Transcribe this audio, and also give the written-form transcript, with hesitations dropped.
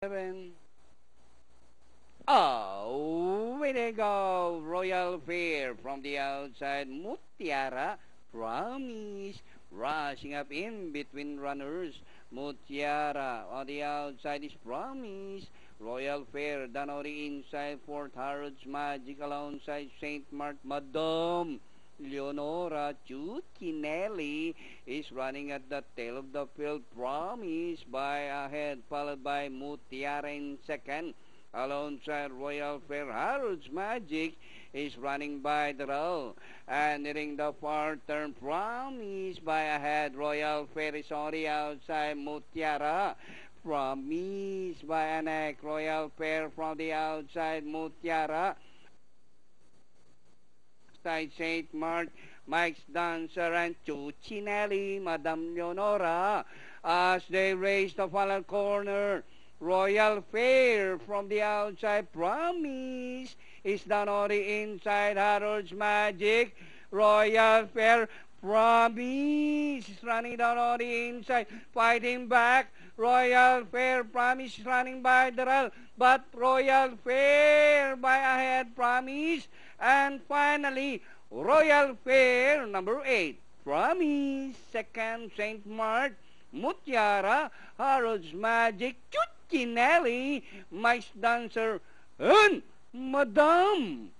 7. Oh, way to go. Royal Fair from the outside. Mutiara Promise rushing up in between runners. Mutiara on the outside is Promise. Royal Fair done on the inside. Fort Harrods Magic alongside St. Mark. Madam Leonora Chuchinelli is running at the tail of the field. Promise by ahead, followed by Mutiara in second. Alongside Royal Fair, Harrods Magic is running by the row. And nearing the far turn, Promise by ahead. Royal Fair is on the outside. Mutiara. Promise by a neck. Royal Fair from the outside. Mutiara. Side St. Mark, Mike's Dancer and Chuchinelli, Madam Leonora, as they race the final corner. Royal Fair from the outside. Promise is done on the inside. Harrods Magic. Royal Fair. Promise is running down on the inside. Fighting back. Royal Fair. Promise is running by the rail. But Royal Fair by ahead. Promise. And finally, Royal Fair number 8. Promise. Second, St. Mark. Mutiara. Harrods Magic. Chuchinelli, Mike's Dancer, and Madam